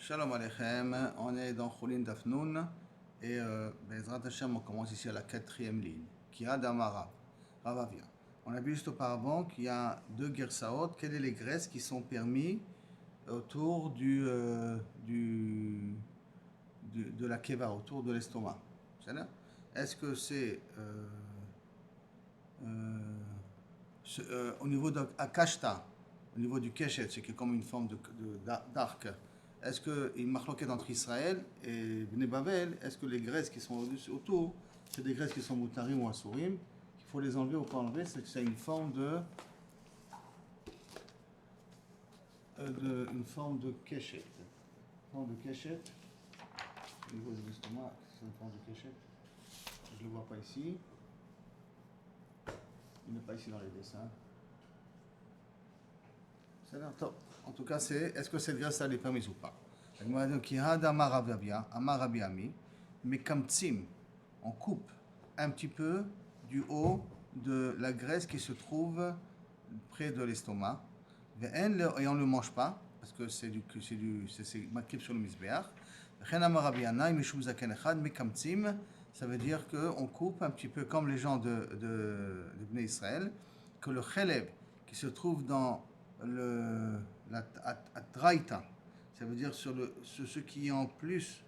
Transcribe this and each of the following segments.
Shalom Aleichem, on est dans Choulin Dafnoun et Bezrat Hashem, on commence ici à la 4e ligne. Kiad Amarav, Ravavia. On a vu juste auparavant qu'il y a deux Gersaot. Quelles sont les graisses qui sont permis autour de la Keva, autour de l'estomac? Est-ce que c'est au niveau de Akashta, au niveau du Keshet, c'est comme une forme d'arc? Est-ce qu'il marloquait entre Israël et Bnei Bavel? Est-ce que les graisses qui sont autour, c'est des graisses qui sont moutarim ou asurim, qu'il faut les enlever ou pas enlever? C'est que c'est une forme une forme de keshet. Une forme de keshet. Au niveau de l'estomac, c'est une forme de keshet. Je ne le vois pas ici. Il n'est pas ici dans les dessins. En tout cas, est-ce que cette graisse est permise ou pas? On coupe un petit peu du haut de la graisse qui se trouve près de l'estomac et on ne le mange pas parce que c'est makrib sur le misbeach. Ça veut dire qu'on coupe un petit peu comme les gens de Bnei Israël, que le chelev qui se trouve dans la traïta, ça veut dire sur ce qui est en plus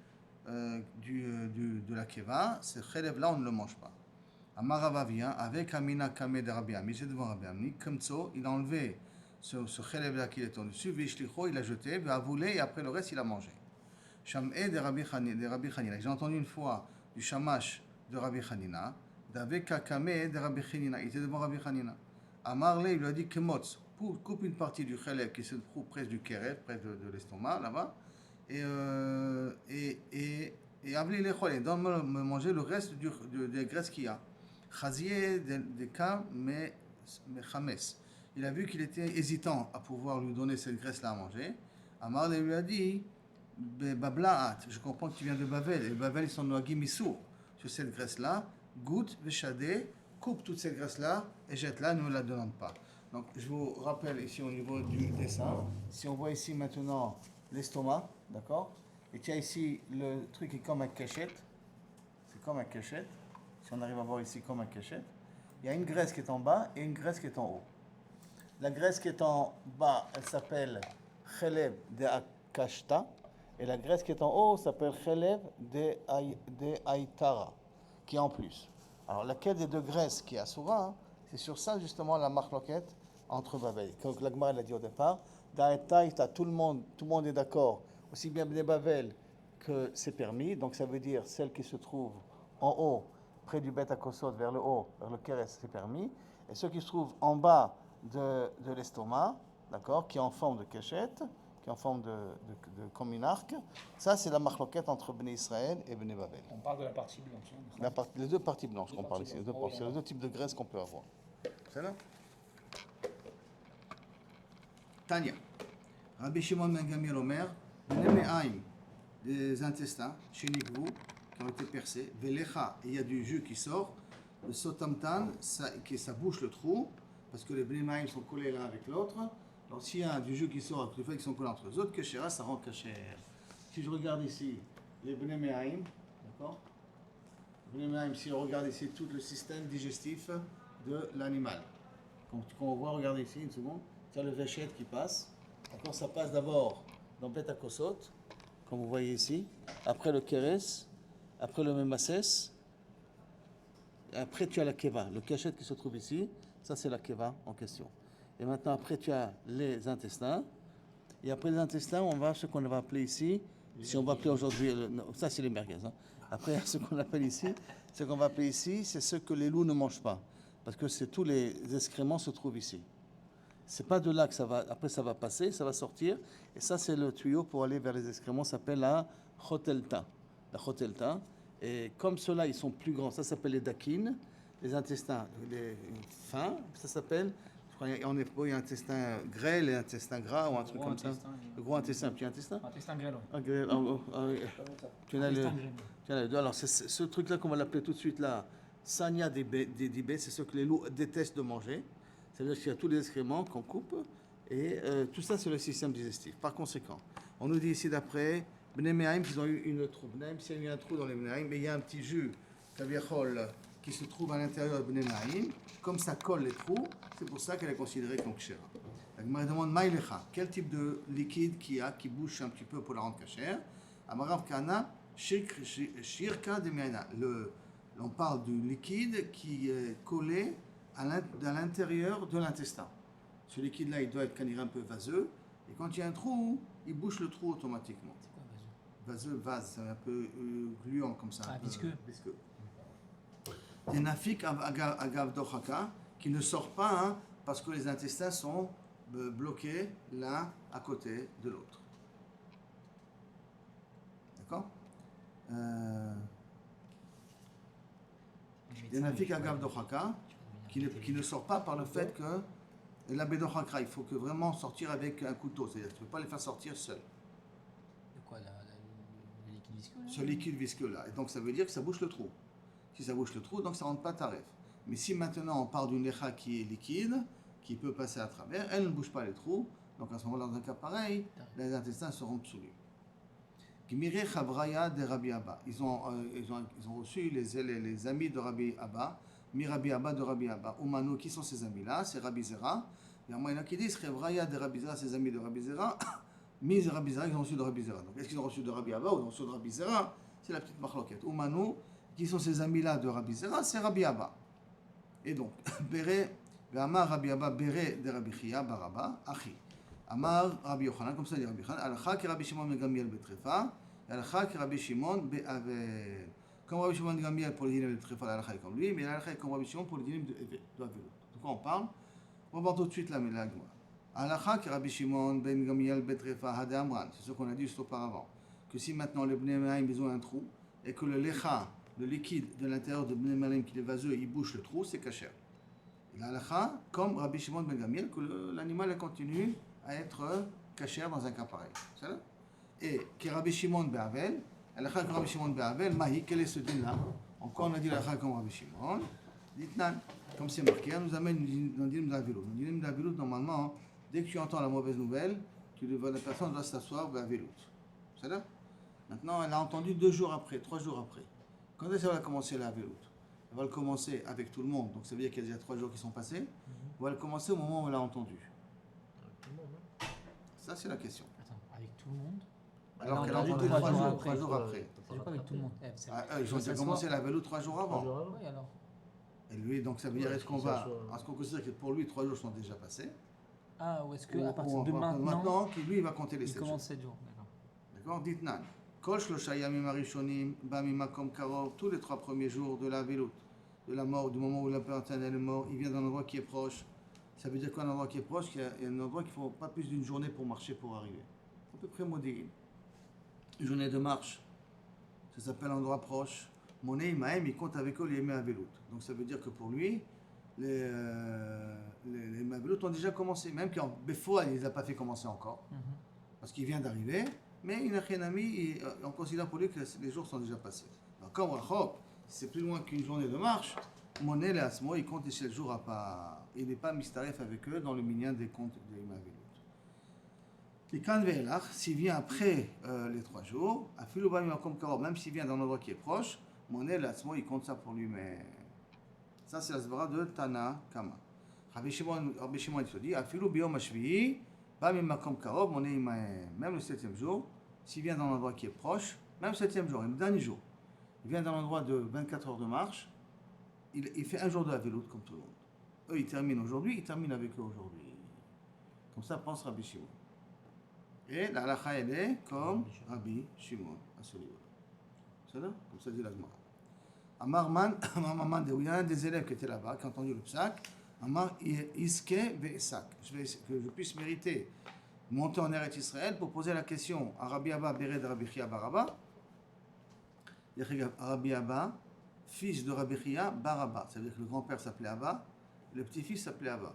de la keva, ce chelev là on ne le mange pas. Amarava vient avec Amina Kame de Rabbi Ami, c'est devant Rabbi Ami, comme ça il a enlevé ce chelev là qui est en dessus, Vishlicho il a jeté, il a voulu et après le reste il a mangé. Sham'e de Rabbi Chanina, j'ai entendu une fois du shamash de Rabbi Chanina, d'avec Kame de Rabbi Chanina, il était devant Rabbi Chanina. Amarle il lui a dit Kemotz, coupe une partie du chelev qui se trouve près du kérev, près de l'estomac là-bas, et avli les cholés, donne-moi me manger le reste des graisses qu'il y a. Chazié des cas, mais chames. Il a vu qu'il était hésitant à pouvoir lui donner cette graisse-là à manger. Amarle lui a dit Bablaat, je comprends que tu viens de Bavel, et Bavel ils sont noagim issou sur cette graisse-là, goûte, veshadé, coupe toute cette graisse-là et jette-la, ne me la demande pas. Donc je vous rappelle ici au niveau du dessin, si on voit ici maintenant l'estomac, d'accord? Et tu as ici le truc qui est comme un cachette, c'est comme un cachette, si on arrive à voir ici comme un cachette, il y a une graisse qui est en bas et une graisse qui est en haut. La graisse qui est en bas, elle s'appelle chelev de akashta, et la graisse qui est en haut s'appelle chelev de aitara, qui est en plus. Alors laquelle des deux graisses qui est asura, c'est sur ça justement la marloquette entre Bavel. Comme la Gemara l'a dit au départ, d'Aitaïta, tout le monde est d'accord, aussi bien Bnei Bavel que c'est permis, donc ça veut dire celle qui se trouve en haut, près du Bet HaKosot, vers le haut, vers le Keres, c'est permis, et ceux qui se trouvent en bas de l'estomac, d'accord, qui est en forme de cachette, qui est en forme comme une arc, ça c'est la marloquette entre Bnei Israël et Bnei Bavel. On parle de la partie blanche. Les deux parties blanches qu'on parle ici, c'est les deux types de graisse qu'on peut avoir. C'est là? Tania. Rabbi Shimon ben Gamliel Omer, des intestins, chez Nikvou, qui ont été percés, Velecha, il y a du jus qui sort, le sotamtan, ça bouche le trou, parce que les Bnei Maïm sont collés l'un avec l'autre. Alors s'il y a du jus qui sort avec le fait qu'ils sont collés entre eux autres, Keshera, ça rend Kesher. Si je regarde ici, les Bnei Maïm, d'accord? Bnei Maïm, si on regarde ici tout le système digestif de l'animal. Quand on voit, regardez ici une seconde, tu as le véchet qui passe. D'accord, ça passe d'abord dans Bet HaKosot, comme vous voyez ici, après le Keres, après le Memasses, et après tu as la Keva, le cachet qui se trouve ici, ça c'est la Keva en question. Et maintenant après tu as les intestins, et après les intestins on va ce qu'on va appeler ici, si on va appeler aujourd'hui, ça c'est les merguez, hein. Après ce qu'on appelle ici, ce qu'on va appeler ici, c'est ce que les loups ne mangent pas, parce que tous les excréments se trouvent ici. C'est pas de là que ça va, après ça va passer, ça va sortir, et ça c'est le tuyau pour aller vers les excréments, ça s'appelle la chotelta. La chotelta, et comme ceux-là ils sont plus grands, ça s'appelle les dakines, les intestins fins, ça s'appelle, je crois en hébreu il y a un intestin grêle et un intestin gras ou un truc comme ça. Le gros intestin, petit intestin. Intestin grêle, oui. Grêle, tu as les deux. Alors c'est ce truc-là qu'on va l'appeler tout de suite là, sanya des dibés, c'est ce que les loups détestent de manger. C'est-à-dire qu'il y a tous les excréments qu'on coupe, et tout ça c'est le système digestif. Par conséquent, On nous dit ici d'après, Bnei Me'aim, ils ont eu une trou. Bnei Me'aim, s'il y a eu un trou dans les Bnei Me'aim, mais il y a un petit jus, Kaviachol, qui se trouve à l'intérieur de Bnei Me'aim. Comme ça colle les trous, c'est pour ça qu'elle est considérée comme kshera. La Gemara demande Maïlecha, quel type de liquide qu'il y a qui bouge un petit peu pour la rendre kashère? Amarav Kana, Shirka de Me'aina. On parle du liquide qui est collé à l'intérieur de l'intestin. Ce liquide-là, il doit être un peu vaseux. Et quand il y a un trou, il bouche le trou automatiquement. C'est quoi vaseux? Vase, c'est un peu gluant comme ça. Ah, visqueux. Des nafik agav dochaka, qui ne sort pas hein, parce que les intestins sont bloqués l'un à côté de l'autre. D'accord? Des nafik agav dochaka, qui ne sort pas par le fait que la bédochakra, il faut que vraiment sortir avec un couteau, c'est-à-dire que tu ne peux pas les faire sortir seul. De quoi, le liquide visqueux là? Ce liquide visqueux là. Et donc ça veut dire que ça bouche le trou. Si ça bouche le trou, donc ça ne rentre pas taref. Mais si maintenant on parle d'une lecha qui est liquide, qui peut passer à travers, elle ne bouge pas les trous, donc à ce moment-là, dans un cas pareil, les intestins seront sous lui. Gmirei Chavraya de Rabbi Abba. Ils ont reçu les amis de Rabbi Abba, Rabbi Abba de Rabbi Abba. Umanu, qui sont ces amis-là? C'est Rabbi Zera. Il y en a qui disent Chavraya de Rabbi Zera, ces amis de Rabbi Zera. Mis Rabbi Zera, ils ont reçu de Rabbi Zera. Donc est-ce qu'ils ont reçu de Rabbi Abba ou ils ont reçu de Rabbi Zera? C'est la petite marloquette. Umanu, qui sont ces amis-là de Rabbi Zera? C'est Rabbi Abba. Et donc, Bere, Amar Rabbi Abba, Bere de Rabbi Chia, Baraba, Achi. Amar Rabbi Yochanan, comme ça dit Rabbi Yochanan, Alcha ki Rabbi Shimon ben Gamiel betrefa, Alcha ki Rabbi Shimon be'avel. Comme Rabbi Shimon ben Gamiel pour le dinim de betrefa, l'alcha est comme lui, mais l'alcha est comme Rabbi Shimon pour le dinim de avel. De quoi on parle? On va voir tout de suite la Gemara. Alcha ki Rabbi Shimon ben Gamiel betrefa hade amran. C'est ce qu'on a dit juste auparavant. Que si maintenant les Bnei Me'aim ils ont un trou et que le lecha, le liquide de l'intérieur de Bnei Me'aim qui est vaseux, il bouche le trou, c'est kasher. Et l'alcha, comme Rabbi Shimon ben Gamiel, que l'animal continue à être kasher dans un cas pareil. C'est là? Et que Rabbi Shimon be'avel, l'alcha comme Rabbi Shimon be'avel, mahi, quel est ce din-là? Encore on a dit l'alcha comme Rabbi Shimon, ditnan, comme c'est marqué, elle nous amène dans le dinim d'Avelut. Le dinim d'Avelut, normalement, dès que tu entends la mauvaise nouvelle, la personne doit s'asseoir be'avelut. C'est là? Maintenant, elle a entendu 2 jours après, 3 jours après. Quand est-ce qu'elle va commencer la Avelut? Elle va le commencer avec tout le monde, donc ça veut dire qu'il y a déjà 3 jours qui sont passés. Elle va le commencer au moment où elle a entendu. Ça, c'est la question. Attends, avec tout le monde? Alors qu'elle a entendu 3 jours après. C'est pas avec tout le monde. Ils ont déjà commencé la Avelut 3 jours avant. Oui, alors. Et lui, donc ça veut dire, est-ce qu'on considère que pour lui, 3 jours sont déjà passés? Ah, ou est-ce qu'à partir de maintenant, lui, il va compter les 7 jours. Il commence 7 jours, d'accord. Dites nan. Kol shlosha yamim harishonim ba mimakom karov, tous les 3 premiers jours de la Avelut, de la mort, du moment où la personne est mort, il vient d'un endroit qui est proche. Ça veut dire qu'un endroit qui est proche, il y a un endroit qu'il ne faut pas plus d'une journée pour marcher, pour arriver. À peu près modéine. Une journée de marche, ça s'appelle endroit proche. Moné Mahem, il compte avec eux les Avelut. Donc ça veut dire que pour lui, les Avelut ont déjà commencé. Même qu'en Befoua, il ne les a pas fait commencer encore. Parce qu'il vient d'arriver. Mais il n'a rien ami, on considère pour lui que les jours sont déjà passés. Donc comme Rachop, c'est plus loin qu'une journée de marche, Moné les Asmo, il compte les 7 jours à part. Il n'est pas mistaref avec eux dans le minyan des comptes des Avelut. Et quand Ve'elach, s'il vient après les 3 jours, même s'il vient d'un endroit qui est proche, Moné l'asmo, il compte ça pour lui, mais ça c'est la svara de Tana Kama. Rabbi Shimon il se dit, Afilu biyom hashvi'i, ba mimakom karov, Moné imahem. Même le 7e jour, s'il vient d'un endroit qui est proche, même le 7e jour, le dernier jour, il vient d'un endroit de 24 heures de marche, il fait un jour de Avelut comme tout le monde. Eux, ils terminent aujourd'hui, ils terminent avec eux aujourd'hui. Comme ça pense Rabbi Shimon. Et la halakha, elle est comme Rabbi Shimon à ce niveau-là. C'est là? Comme ça dit la Gemara. Amar Man, il y a un des élèves qui était là-bas, qui a entendu le psak. Amar Iske Ve'esak. Que je puisse mériter monter en Eretz Israël pour poser la question à Rabbi Abba, Beret de Rabbi Chia Baraba. Rabbi Abba, fils de Rabbi Chia Baraba. Ça veut dire que le grand-père s'appelait Abba, le petit-fils s'appelait Abba.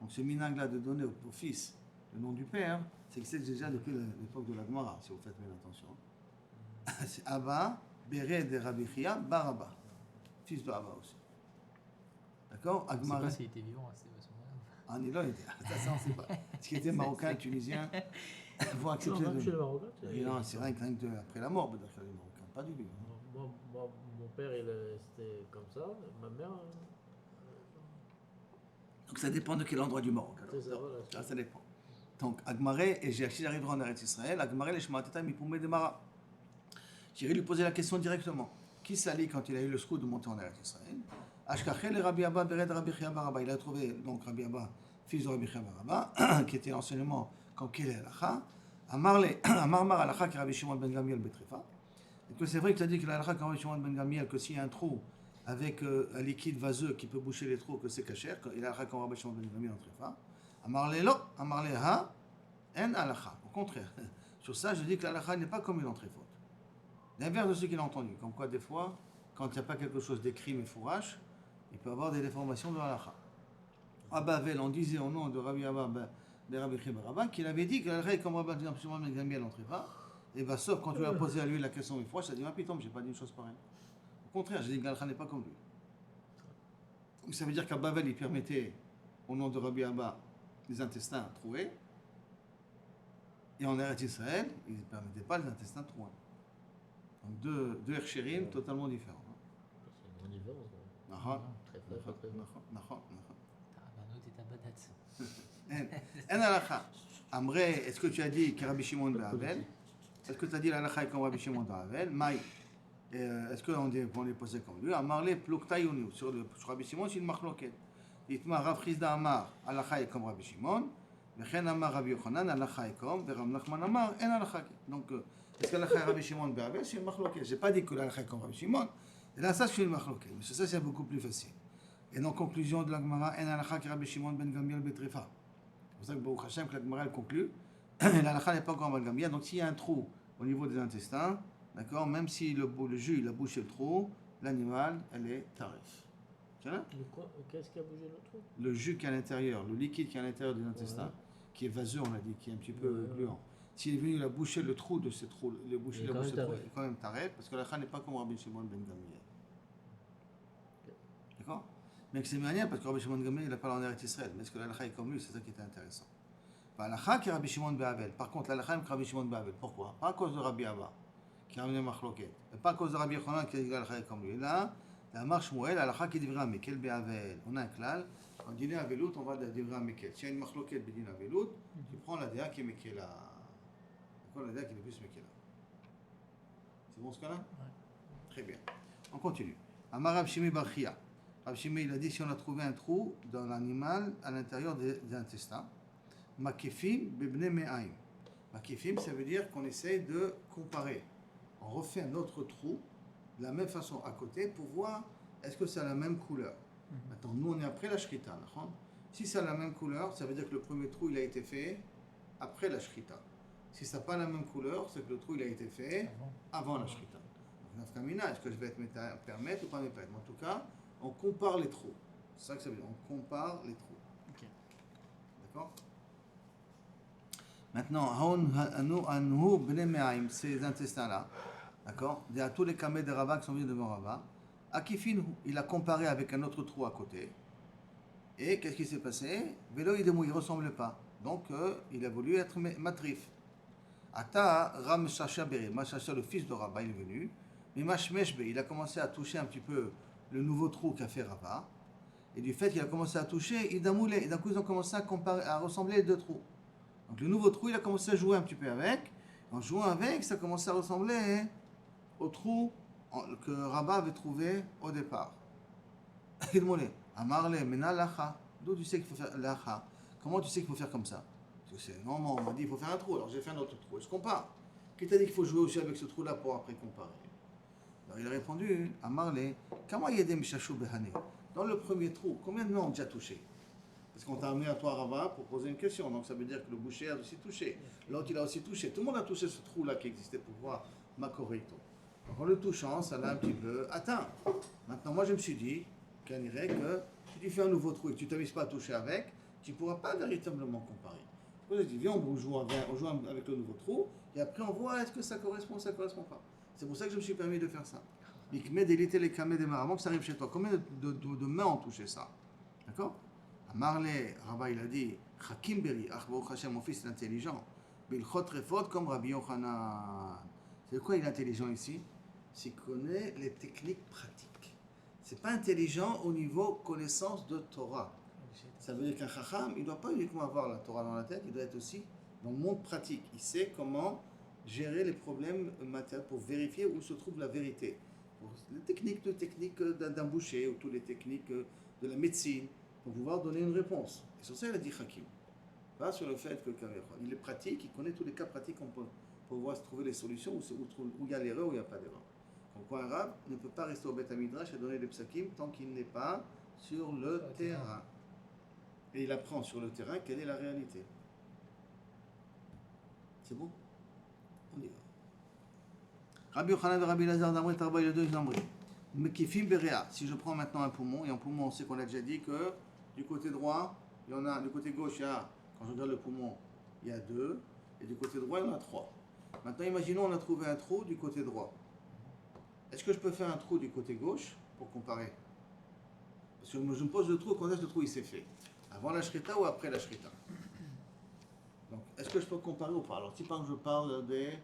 Donc ce minag-là de donner au fils le nom du père, c'est que c'est déjà depuis l'époque de la Gemara, si vous faites bien attention. C'est Abba, Beret de Rabbi Chia, Baraba. Fils de Abba aussi. D'accord? Je ne sais pas s'il était vivant à ce moment-là. Ah, il était. Ça, on ne sait pas. Est-ce qu'il était marocain, tunisien? Il faut Non, accepter même chez de... les Marocains. Non, c'est rien que après la mort, peut-être que les Marocains, pas du tout. Mon père, c'était comme ça. Ma mère, Donc ça dépend de quel endroit du Maroc. c'est ça, voilà. Ça dépend. Donc, Agmaré, et si j'arriverai en Eretz Israël, Agmaré, les Shematetam, il pouvait démarrer. J'irai lui poser la question directement. Qui s'allie quand il a eu le scout de monter en Eretz Israël? Ashkachel et Rabbi Abba, Bered Rabbi Chia bar Abba. Il a trouvé donc Rabbi Abba, fils de Rabbi Chia bar Abba, qui était l'enseignement quand qu'il est Halacha. Amarmar Halacha qui Rabbi Shimon ben Gamiel Betrifa. Et que c'est vrai que tu as dit que l'Halacha quand Rabbi Shimon ben Gamiel, que s'il y a un trou avec un liquide vaseux qui peut boucher les trous, que c'est cacher, il a Halacha quand Rabbi Shimon ben Gamiel en Trifa. Amarle lo, Amarle ha, en Halacha. Au contraire, sur ça je dis que l'Halacha n'est pas comme une entrée faute. L'inverse de ce qu'il a entendu, comme quoi des fois, quand il n'y a pas quelque chose d'écrit mais fourrache, il peut y avoir des déformations de l'Halacha. Abavel, on disait au nom de Rabbi Abba, de Rabbi Chia bar Abba, qu'il avait dit que l'Halacha est comme Rabbi Shimon ben Gamiel en Trifa. Et bien, sauf quand tu lui as posé à lui la question mais fourrache, il a dit, ma pitom, j'ai pas dit une chose pareille. Au contraire, j'ai dit que l'Halacha n'est pas comme lui. Donc ça veut dire qu'à Bavel, il permettait, au nom de Rabbi Abba, les intestins troués. Et en Eretz Israël, il ne permettait pas les intestins troués. Donc deux Herchérim totalement différents. C'est une grande différence. Naha. Très fort, très fort. Tabanot et Tabadat. En Halacha. Amré, est-ce que tu as dit que Rabbi Shimon ben Avel? Est-ce que tu as dit l'Halacha est comme Rabbi Shimon ben Avel? Maï. Est-ce qu'on les posait comme lui? Amarle Pluktaïouni. Sur Rabbi Shimon, c'est une marloquette. Itma Rav Chizda Amar, Halacha est comme Rabbi Shimon. Vechen Amar Rabbi Yochanan, Halacha est comme. Veram Nachman Amar, en Halacha. Donc, est-ce que l'Halacha est Rabbi Shimon ben Avel? C'est une marloquette. Je n'ai pas dit que l'Halacha est comme Rabbi Shimon. Et là, ça, c'est une marloquette. Mais ça, c'est beaucoup plus facile. Et donc, conclusion de la Gemara, en Halacha qui Rabbi Shimon ben Gamiel Betrifa. C'est pour ça que Baruch Hashem, que la Gemara, elle conclut. L'Halacha n'est pas comme Rabbi Gamiel. Donc, s'il y a un trou au niveau des intestins, d'accord, même si le jus, il a bouché le trou, l'animal, elle est tarif. Qu'est-ce qui a bougé le trou? Le jus qui est à l'intérieur, le liquide qui est à l'intérieur des intestins, Ouais. qui est vaseux, on a dit, qui est un petit peu Ouais. gluant. S'il est venu, il a bouché le trou de ce trou, il a bouché Il est le quand même trou, taref. il est quand même taref, parce que la n'est pas comme Rabbi Shimon ben Gamiel. D'accord? Mais que c'est manière, parce que Rabbi Shimon ben Gamiel, il n'a pas en Eretz Israël, mais est-ce que l'Alacha est comme lui, c'est ça qui était intéressant. L'Alacha qui est Rabbi Shimon ben Avel. Par contre, l'Alacha est Rabbi Shimon ben Avel. Pourquoi? Pas à cause de Rabbi Abba, qui a amené Machloket, et pas à cause de Rabbi Yochanan qui a dit l'Alacha est comme lui. Là, la marche Mouel, l'Alacha qui dit Mekel ben Avel. On a un klal. En dîner à Velout, on va dire Mekel. S'il y a une Machloket ben dîner à Velout, tu prends la DA qui est Mekela. D'accord, la DA qui est plus Mekela. C'est bon ce cas-là? Très bien. On continue. Amar Rav Shimi bar Chia. Rav Shimi, il a dit si on a trouvé un trou dans l'animal à l'intérieur des intestins, Makefim bebne me'aim. Makefim, ça veut dire qu'on essaye de comparer. On refait un autre trou de la même façon à côté pour voir est-ce que ça a la même couleur. Maintenant, nous on est après la shrita. D'accord? Si ça a la même couleur, ça veut dire que le premier trou il a été fait après la shrita. Si ça n'a pas la même couleur, c'est que le trou il a été fait avant la shrita. Nafkamina, est-ce que je vais te permettre ou pas me permettre? En tout cas, on compare les trous. C'est ça que ça veut dire. On compare les trous. Ok. D'accord? Maintenant, ces intestins-là, d'accord? Il y a tous les camés de Rava qui sont venus devant Rava. Akifin, il a comparé avec un autre trou à côté. Et qu'est-ce qui s'est passé? Vélo, il ne ressemble pas. Donc, il a voulu être matrif. Ata Ram Shasha Beri. Mashasha, le fils de Rava, il est venu. Mais Mashmeshbe, il a commencé à toucher un petit peu le nouveau trou qu'a fait Rava. Et du fait qu'il a commencé à toucher, il a moulé. Et d'un coup, ils ont commencé à ressembler les deux trous. Donc le nouveau trou, il a commencé à jouer un petit peu avec. En jouant avec, ça a commencé à ressembler au trou que Rabat avait trouvé au départ. Il moulé. Amarle, mena lacha. D'où tu sais qu'il faut faire lacha? Comment tu sais qu'il faut faire comme ça? Parce que non, on m'a dit qu'il faut faire un trou, alors j'ai fait un autre trou. Et je compare. Qui t'a dit qu'il faut jouer aussi avec ce trou-là pour après comparer? Alors il a répondu, Amarle, comment yedem shashou behane? Dans le premier trou, combien de noms ont déjà touché? Parce qu'on t'a amené à toi, Rava, pour poser une question. Donc ça veut dire que le boucher a aussi touché. L'autre, il a aussi touché. Tout le monde a touché ce trou-là qui existait pour voir Makorito. Donc en le touchant, ça l'a un petit peu atteint. Maintenant, moi, je me suis dit, Kaniré, que si tu fais un nouveau trou et que tu ne t'amuses pas à toucher avec, tu ne pourras pas véritablement comparer. Donc, je dis, viens, on joue avec le nouveau trou, et après, on voit est-ce que ça correspond ou ça ne correspond pas. C'est pour ça que je me suis permis de faire ça. L'ikmed d'éliter les kamé des maramans, que ça arrive chez toi. Combien de mains ont touché ça? D'accord? Marley, Rabat, il a dit, Hakim Beri, Baruch Hashem, mon fils est intelligent. Bilchot Refot comme Rabbi Yochanan. C'est quoi il est intelligent ici? C'est qu'il connaît les techniques pratiques. C'est pas intelligent au niveau connaissance de Torah. Ça veut dire qu'un Chacham, il ne doit pas uniquement avoir la Torah dans la tête, il doit être aussi dans le monde pratique. Il sait comment gérer les problèmes matériels pour vérifier où se trouve la vérité. Pour les techniques d'un boucher ou toutes les techniques de la médecine pour pouvoir donner une réponse. Et sur ça, il a dit Hakim. Pas sur le fait que il est pratique, il connaît tous les cas pratiques pour pouvoir trouver les solutions où il y a l'erreur ou il n'y a pas d'erreur. Donc un arabe ne peut pas rester au Beth Midrash et donner les psakim tant qu'il n'est pas sur le terrain. Et il apprend sur le terrain quelle est la réalité. C'est bon? On y va. Rabbi Yochanan et Rabbi Lazar d'Amré Tarba, les deux d'Amré. Mekifim Berea. Si je prends maintenant un poumon, et un poumon, on sait qu'on a déjà dit que du côté droit, il y en a, du côté gauche, il y a, quand je regarde le poumon, il y a 2, et du côté droit, il y en a 3. Maintenant, imaginons on a trouvé un trou du côté droit. Est-ce que je peux faire un trou du côté gauche pour comparer? Parce que je me pose le trou, quand est-ce que le trou il s'est fait? Avant la shrita ou après la shrita? Donc, est-ce que je peux comparer ou pas? Alors, si par exemple je parle des...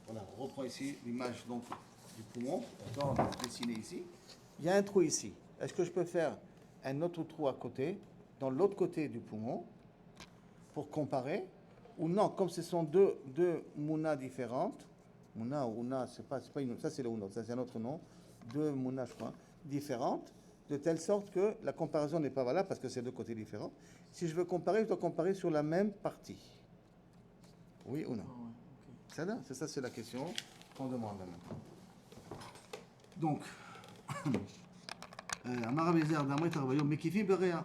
voilà, on reprend ici l'image donc, du poumon, on va dessiner ici. Il y a un trou ici. Est-ce que je peux faire un autre trou à côté, dans l'autre côté du poumon, pour comparer? Ou non, comme ce sont deux mounas différentes, mouna ou ouna, c'est pas une, ça c'est le ouna, ça c'est un autre nom, deux mounas, je crois, différentes, de telle sorte que la comparaison n'est pas valable parce que c'est deux côtés différents. Si je veux comparer, je dois comparer sur la même partie. Oui ou non? C'est ça, c'est la question qu'on demande maintenant. Donc,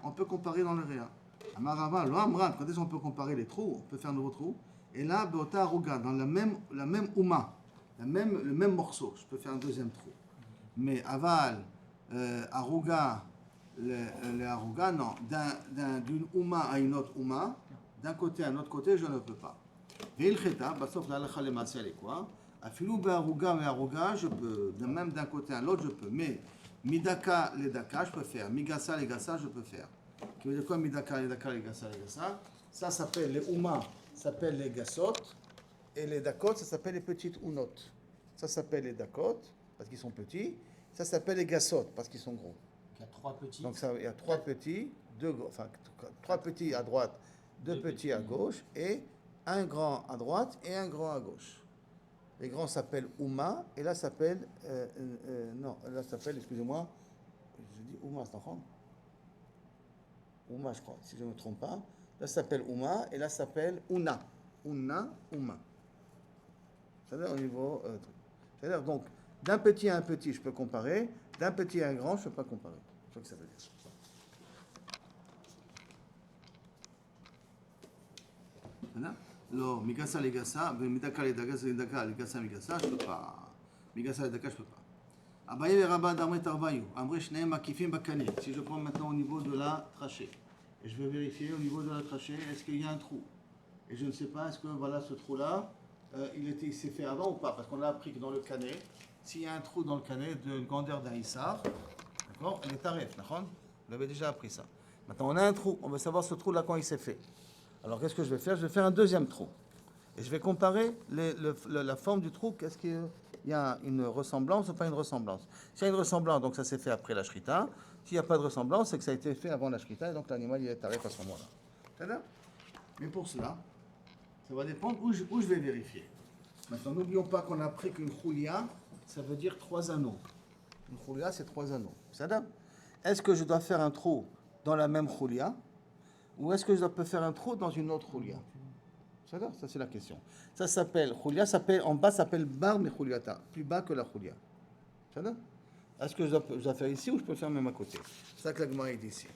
on peut comparer dans le réa. Quand est-ce qu'on peut comparer les trous? On peut faire un nouveau trou. Et là, dans la même ouma, le même morceau, je peux faire un deuxième trou. Mais aval, aruga, le aruga, non. D'une ouma à une autre ouma, d'un côté à un autre côté, je ne peux pas. Sauf la halakha lemasé, elle est quoi? Afilou be'aruga me'aruga, je peux. Même d'un côté à l'autre, je peux. Mais midaka les daka, je peux faire. Migasa les gasa, je peux faire. Qui veut dire quoi? Midaka les daka, les gasa, les gasa. Ça s'appelle les oumas, ça s'appelle les gasot. Et les dakot, ça s'appelle les petites unot. Ça s'appelle les dakot, parce qu'ils sont petits. Ça s'appelle les gasot, parce qu'ils sont gros. Il y a 3 petits. Donc il y a 3 petits, 3 petits à droite, 2 petits à gauche, et un grand à droite et un grand à gauche. Les grands s'appellent Ouma, et là s'appelle, excusez-moi, je dis Ouma, c'est en Ouma, je crois, si je ne me trompe pas. Là s'appelle Ouma, et là s'appelle Ouna. Ouna, Ouma. C'est-à-dire au niveau... c'est-à-dire donc, d'un petit à un petit, je peux comparer, d'un petit à un grand, je ne peux pas comparer. C'est ce que ça veut dire. Voilà. Alors, Migasa Legasa, Midaka Legasa, Legasa Migasa, je ne peux pas. Migasa Legasa, je ne peux pas. Abaye et Rabat d'Amret Arbayou, Amre Shneem Makifim Bakane. Si je prends maintenant au niveau de la trachée, et je veux vérifier au niveau de la trachée, est-ce qu'il y a un trou? Et je ne sais pas, est-ce que voilà ce trou-là, il s'est fait avant ou pas? Parce qu'on a appris que dans le canet, s'il y a un trou dans le canet de grandeur d'un Issar, d'accord, il est tarif, d'accord? Vous avez déjà appris ça. Maintenant, on a un trou, on veut savoir ce trou-là quand il s'est fait. Alors, qu'est-ce que je vais faire? Je vais faire un deuxième trou. Et je vais comparer la forme du trou. Qu'est-ce qu'il y a une ressemblance ou pas une ressemblance? S'il y a une ressemblance, donc ça s'est fait après la shrita. S'il n'y a pas de ressemblance, c'est que ça a été fait avant la shrita. Et donc, l'animal, il est tarif à ce moment-là. C'est-à-dire? Mais pour cela, ça va dépendre où je vais vérifier. Maintenant, n'oublions pas qu'on a appris qu'une choulia, ça veut dire 3 anneaux. Une choulia, c'est 3 anneaux. C'est-à-dire? Est-ce que je dois faire un trou dans la même choulia? Ou est-ce que je peux faire un trou dans une autre choulia? Ça c'est la question. Ça s'appelle choulia, en bas ça s'appelle bar mais chouliata, plus bas que la choulia. Est-ce que je dois faire ici ou je peux faire même à côté? C'est ça que la Gemara dit ici.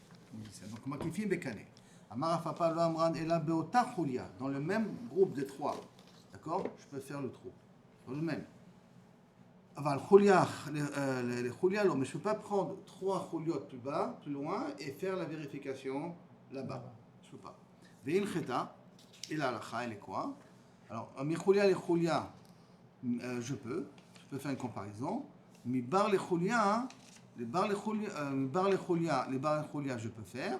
Donc makifim bekane. Amar Afapa lo amran ela beota choulia, dans le même groupe de 3. D'accord? Je peux faire le trou. Dans le même. Avant choulia, les choulia, mais je ne peux pas prendre 3 chouliotes plus bas, plus loin et faire la vérification là-bas. Je ne peux pas. Ve'in cheta, et la halakha, elle est quoi? Alors, mi choulia les choulia, je peux faire une comparaison. Mi bar les choulia, les bar les choulia, je peux faire,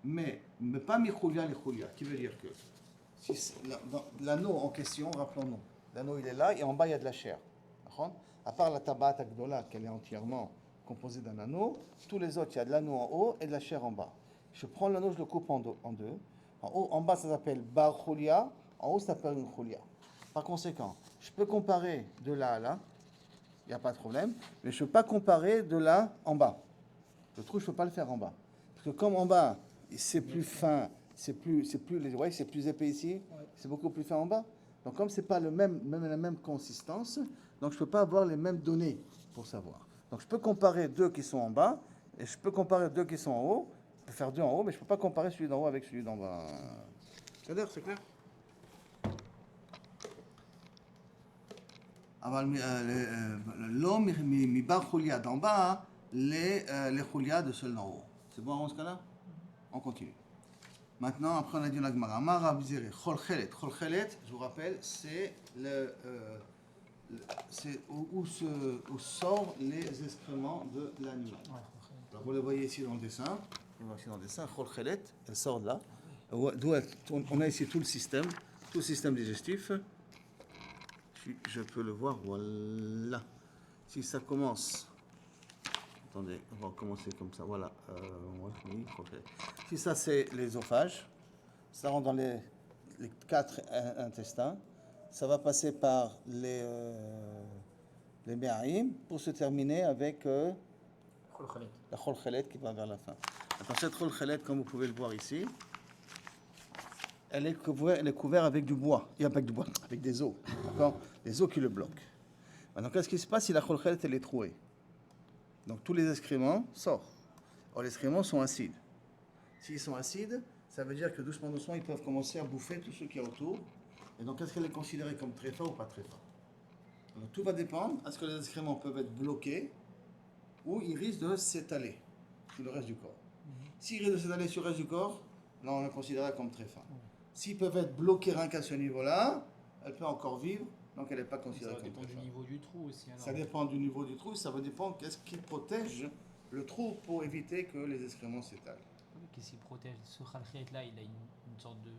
mais pas mi choulia les choulia. Qui veut dire que L'anneau en question, rappelons-nous, l'anneau il est là et en bas il y a de la chair. D'accord? À part la tabat agdola, qu'elle est entièrement composée d'un anneau, tous les autres, il y a de l'anneau en haut et de la chair en bas. Je prends l'anneau, je le coupe en deux. En haut, en bas, ça s'appelle bar chulia, en haut, ça s'appelle une chulia. Par conséquent, je peux comparer de là à là, il n'y a pas de problème, mais je ne peux pas comparer de là en bas. Le trou, je ne peux pas le faire en bas. Parce que comme en bas, c'est plus fin, c'est plus épais ici, c'est beaucoup plus fin en bas. Donc comme c'est pas la même consistance, donc je peux pas avoir les mêmes données pour savoir. Donc je peux comparer deux qui sont en bas et je peux comparer deux qui sont en haut. Je peux faire deux en haut, mais je peux pas comparer celui d'en haut avec celui d'en bas. C'est clair? L'homme mi-bar chulia d'en bas, les chulia de ceux d'en haut. C'est bon en ce cas-là? On continue. Maintenant, après on a dit la Gemara. Amar Abizere, Chol Chelet. Chol Chelet, je vous rappelle, c'est où sortent les excréments de l'animal. Alors, vous le voyez ici dans le dessin. Chol Chelet, elle sort de là. On a ici tout le système digestif. Je peux le voir, voilà. Si ça commence, attendez, on va commencer comme ça, voilà. Si ça c'est l'ésophage, ça rentre dans les 4 intestins, ça va passer par les méhaïm pour se terminer avec la chol chelet qui va vers la fin. Attends, cette chol chelet, comme vous pouvez le voir ici, elle est couverte avec du bois, avec des os, d'accord? Les os qui le bloquent. Maintenant, qu'est-ce qui se passe si la chol chelet elle est trouée? Donc tous les excréments sortent. Or les excréments sont acides. S'ils sont acides, ça veut dire que doucement, ils peuvent commencer à bouffer tout ce qui est autour. Et donc, est-ce qu'elle est considérée comme tréfa ou pas tréfa? Alors, tout va dépendre. Est-ce que les excréments peuvent être bloqués ou ils risquent de s'étaler sur le reste du corps? S'ils risquent de s'étaler sur le reste du corps, là, on le considérera comme tréfa. S'ils peuvent être bloqués rien qu'à ce niveau-là, elle peut encore vivre, donc elle n'est pas considérée comme tréfa. Ça dépend du niveau du trou aussi. Alors. Ça dépend du niveau du trou, ça va dépendre qu'est-ce qui protège le trou pour éviter que les excréments s'étalent. Qu'est-ce qui protège? Ce khalkhet là, il a une sorte de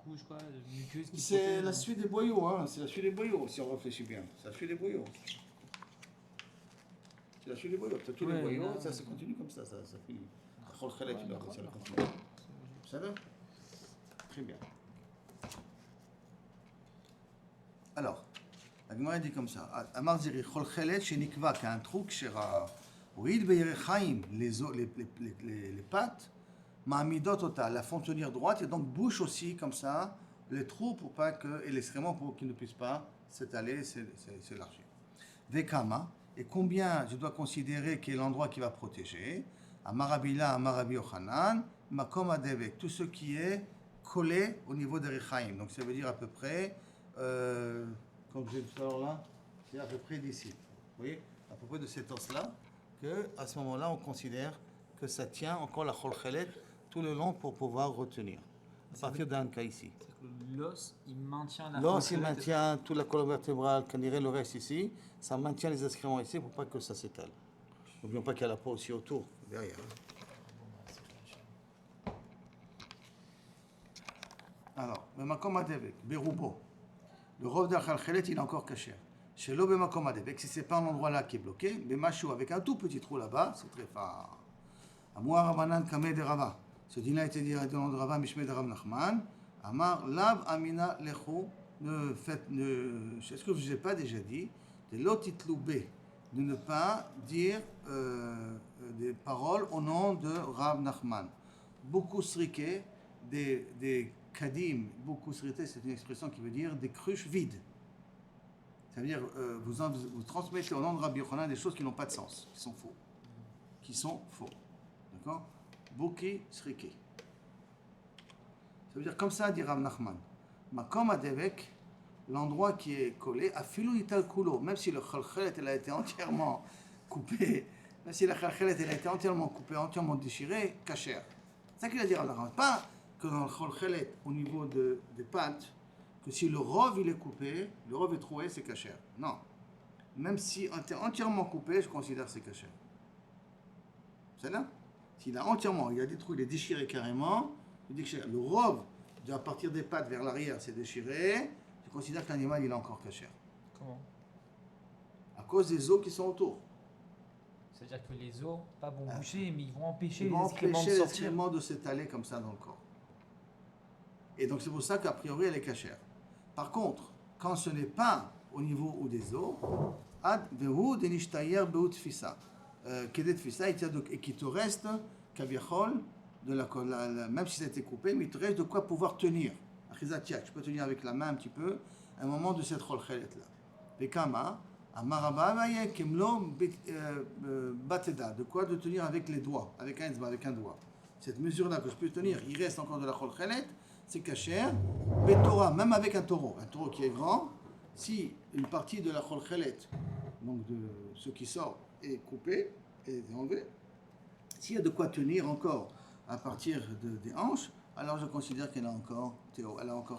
couche, quoi, de muqueuse qui c'est protège. La suite des boyaux, hein. C'est la suite des boyaux, si on réfléchit bien. C'est la suite des boyaux. C'est la suite des boyaux. Tu as tous les boyaux, ça se continue comme ça finit. Ça continue. Ça va? Très bien. Alors, la Gemara dit comme ça. Amar Ziri, Chol Chelet, chez Nikva, qui a un trou, Kshera. Ouid Beyerechaim, les pattes, Ma'amidot Ota, la font tenir droite, et donc bouche aussi comme ça les trous pour pas que, et l'excrément pour qu'ils ne puissent pas s'étaler, s'élargir. Vekama, et combien je dois considérer qu'est l'endroit qui va protéger? Amarabila, Amarabi Yochanan, Makom Adevek, tout ce qui est collé au niveau des Rechaim. Donc ça veut dire à peu près, comme je vais le faire là, c'est à peu près d'ici. Vous voyez, à peu près de cet os-là, qu'à ce moment-là, on considère que ça tient encore la chol chelet tout le long pour pouvoir retenir. À partir d'un cas ici. L'os, il maintient la L'os, il maintient toute la colonne vertébrale, qu'on dirait le reste ici. Ça maintient les excréments ici pour pas que ça s'étale. N'oublions pas qu'il y a la peau aussi autour, derrière. Alors, le makom adevek, berubo. Le rov d'achal chelet, il est encore caché. Chez l'eau, makom adevek, si c'est pas un endroit là qui est bloqué, bemachou, avec un tout petit trou là-bas, c'est très fort. Amouar Rabanan Kameh de Rava. Ce dîner a été dit à nom de Rava, Mishmeh de Rav Nachman. Amar Lav Amina Lechu. Est-ce que je ne vous ai pas déjà dit de l'otitloubé, de ne pas dire des paroles au nom de Rav Nachman. Beaucoup sriké, des kadim, beaucoup sriké, c'est une expression qui veut dire des cruches vides. Ça veut dire vous transmettez au nom de Rabbi Yochanan des choses qui n'ont pas de sens, qui sont faux. D'accord? Bouki sriki. Ça veut dire comme ça, dit Rav Nachman. Makom adevek, l'endroit qui est collé, afilou ital kulo, même si le chalchelet a été entièrement coupé, entièrement déchiré, kacher. C'est ça qu'il a dit Rav Nachman. Pas que dans le chalchelet, au niveau des pattes, que si le rov il est coupé, le rov est troué, c'est kacher. Non. Même si c'est entièrement coupé, je considère que c'est kacher. C'est là? S'il a entièrement, il y a des trous, il est déchiré carrément, il dit que le rov, à partir des pattes vers l'arrière, c'est déchiré, tu considères que l'animal il est encore cachère. Comment? À cause des os qui sont autour. C'est-à-dire que les os, pas vont bouger, mais ils vont empêcher Ils les vont excréments de empêcher les sortir. excréments de s'étaler comme ça dans le corps. Et donc c'est pour ça qu'a priori elle est cachère. Par contre, quand ce n'est pas au niveau ou des os, ad vehu denishtayer beut fissa. Kedet fissa, et qui te reste, kaviachol, même si ça a été coupé, mais il te reste de quoi pouvoir tenir. Achizatiak, je peux tenir avec la main un petit peu, à un moment de cette cholchelet là. Vekama, amaraba vaye kemlo bateda, de quoi de tenir avec les doigts, avec un doigt. Cette mesure-là que je peux tenir, il reste encore de la cholchelet, c'est cachère. Betora, même avec un taureau qui est grand, si une partie de la cholchelet, donc de ce qui sort, est coupée et enlevée, s'il y a de quoi tenir encore à partir des hanches, alors je considère qu'elle a encore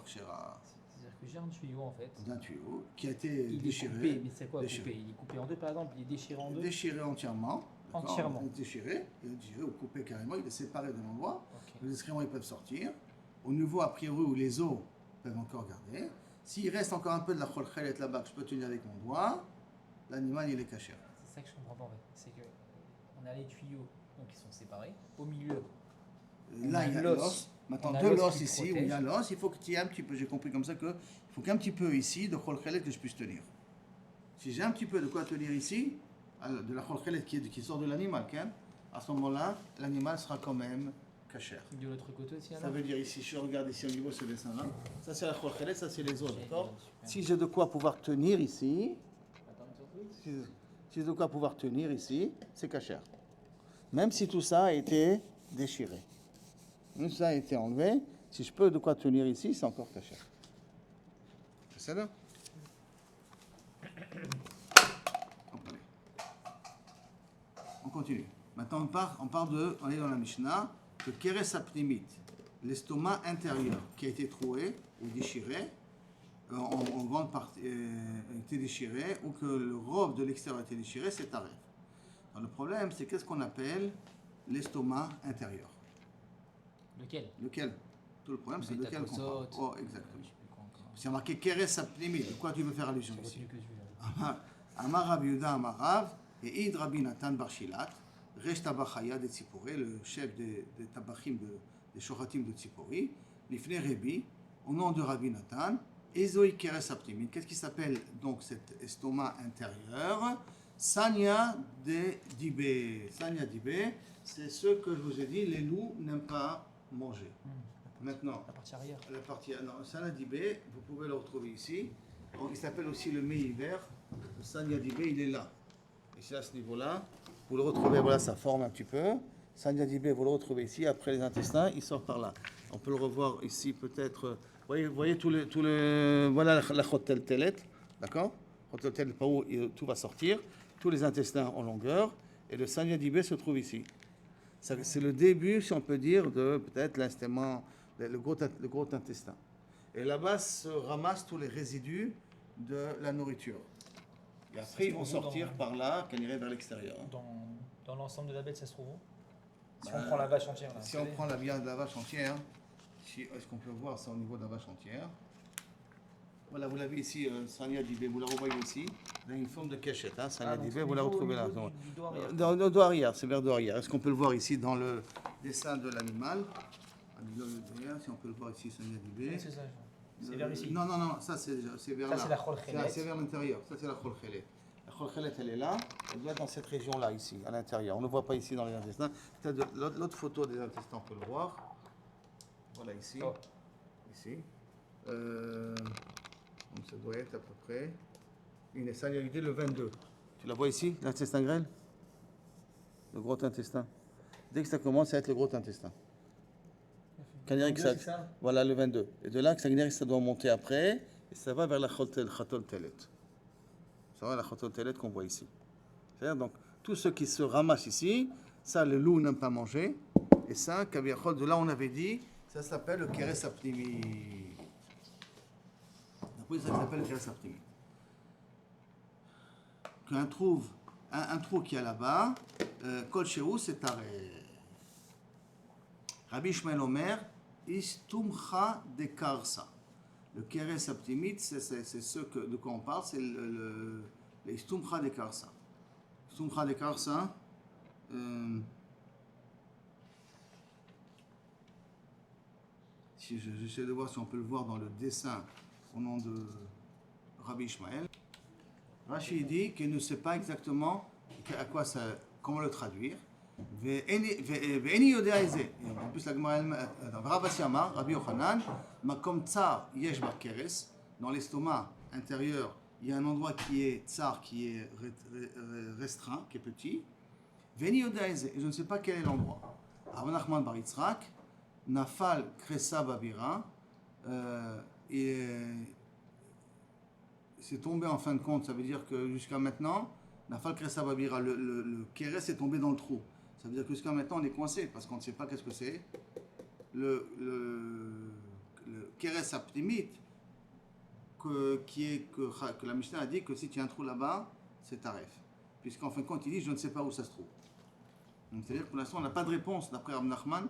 kshera. C'est-à-dire que j'ai un tuyau en fait. D'un tuyau qui a été Il déchiré. est coupé, mais c'est quoi déchiré. coupé? Il est coupé en deux par exemple, il est déchiré en deux. Déchiré entièrement. d'accord, Entièrement. Déchiré ou coupé carrément, il est séparé de l'endroit. Ok. Les excréments ils peuvent sortir. Au niveau a priori où les os peuvent encore garder. S'il reste encore un peu de la cholchelet là-bas que je peux tenir avec mon doigt, l'animal il est caché. C'est ça que je comprends pas en fait. C'est que on a les tuyaux donc ils sont séparés. Au milieu, Là il y a l'os. Maintenant On a de l'os l'os qui ici où il y a l'os, il faut qu'il y ait un petit peu, j'ai compris comme ça que il faut qu'un petit peu ici de cholchelet que je puisse tenir. Si j'ai un petit peu de quoi tenir ici, de la cholchelet qui sort de l'animal, à ce moment-là, l'animal sera quand même caché. de l'autre côté aussi Ça alors. veut dire ici, je regarde ici au niveau de ce dessin-là, ça c'est la cholchelet, ça c'est les os, d'accord? Super. Si j'ai de quoi pouvoir tenir ici, Attends une seconde. si j'ai de quoi pouvoir tenir ici, c'est caché. Même si tout ça a été déchiré. Même si ça a été enlevé, si je peux de quoi tenir ici, c'est encore caché. C'est ça là? On continue. Maintenant on est dans la Mishnah, que Keres Apnimit, l'estomac intérieur qui a été troué ou déchiré, en grande partie été déchiré, ou que le robe de l'extérieur a été déchiré, c'est taref. Le problème, c'est qu'est-ce qu'on appelle l'estomac intérieur. Lequel? Tout le problème, c'est lequel qu'on parle. Oh, exactement. C'est marqué Keres Apnimit. De quoi tu veux faire allusion ici? Amar Rabbi Yehuda Amar Rav et Id Rabbi Natan Bar Shilat, Resh Tabachaya de Tzipori, le chef des tabachim, des shochatim de Tzipori, Lifne Rebi, au nom de Rabbi Natan, Ezoi Keres Apnimit. Qu'est-ce qui s'appelle donc cet estomac intérieur? Sanya de Dibé. Sanya Dibé, c'est ce que je vous ai dit, les loups n'aiment pas manger. Maintenant, La partie arrière. la partie, non, Sanya Dibé, vous pouvez le retrouver ici. Donc, il s'appelle aussi le mets-hiver. Le Sanya Dibé, il est là. Ici, à ce niveau-là, vous le retrouvez, voilà, ça forme un petit peu. Sanya Dibé, vous le retrouvez ici. Après les intestins, il sort par là. On peut le revoir ici, peut-être. Vous voyez tout le voilà la chotel telet, d'accord? Chotel telet, par où tout va sortir. Tous les intestins en longueur. Et le Sanya Dibé se trouve ici. C'est le début, si on peut dire, de peut-être l'instement, le gros intestin. Et là-bas se ramassent tous les résidus de la nourriture. Et après, ils vont sortir par là, quand ils iraient vers l'extérieur. Dans l'ensemble de la bête, ça se trouve où? Si on prend la vache entière. Là, si on prend la viande de la vache entière, est-ce qu'on peut voir ça au niveau de la vache entière? Voilà, vous l'avez ici, Sanya Dibé, vous la revoyez ici. Dans une forme de cachette, hein, Sanya Dibé, vous la retrouvez là. Dans le dos arrière, c'est vers le dos arrière. Est-ce qu'on peut le voir ici dans le dessin de l'animal? Si on peut le voir ici, Sanya Dibé. C'est ça. C'est vers ici. Non, ça c'est vers là. Ça c'est la cholchelet. C'est vers l'intérieur. Ça c'est la cholchelet. La cholchelet, elle est là. Elle doit être dans cette région-là, ici, à l'intérieur. On ne le voit pas ici dans les intestins. L'autre photo des intestins, on peut le voir. Voilà, ici. Oh. Ici. Donc ça doit être à peu près. Une essayalité le 22. Tu la vois ici, l'intestin grêle? Le gros intestin. Dès que ça commence à être le gros intestin. Ça, voilà le 22. Et de là, ça doit monter après, et ça va vers la Chatol Telet. Ça va vers la Chatol Telet qu'on voit ici. C'est-à-dire, donc, tout ce qui se ramasse ici, ça, le loup n'aime pas manger, et ça, Kaviachol, de là, on avait dit, ça s'appelle le Keres Apnimi. Après, ça s'appelle le Keres Apnimi. Qu'un trou qui est là-bas, Kol Shehu, c'est taré. Rabbi Shmuel Omer, Istumcha de Karsa. Le Keres Aptimit, c'est ce de quoi on parle, c'est le Istumcha de Karsa. Istumcha de Karsa, j'essaie de voir si on peut le voir dans le dessin au nom de Rabbi Ishmael. Rashi dit qu'il ne sait pas exactement à quoi ça, comment le traduire. ואיני יודע את זה. en plus la Gemara Rav Assi Amar, Rabbi Yochanan, makom tsar yesh bar keres, dans l'estomac intérieur, il y a un endroit qui est tsar, qui est restreint, qui est petit. ואיני יודע את זה, et je ne sais pas quel est l'endroit. Rav Nachman bar Yitzhak, nafal kresa babira, et c'est tombé en fin de compte, ça veut dire que jusqu'à maintenant, nafal kresa babira, le keres est tombé dans le trou. Ça veut dire que jusqu'à maintenant on est coincé parce qu'on ne sait pas qu'est-ce que c'est. Le Keres Aptimit que la Mishnah a dit que si tu as un trou là-bas, c'est taref. Puisqu'en fin de compte il dit je ne sais pas où ça se trouve. Donc c'est-à-dire que pour l'instant on n'a pas de réponse d'après Rabbi Nachman,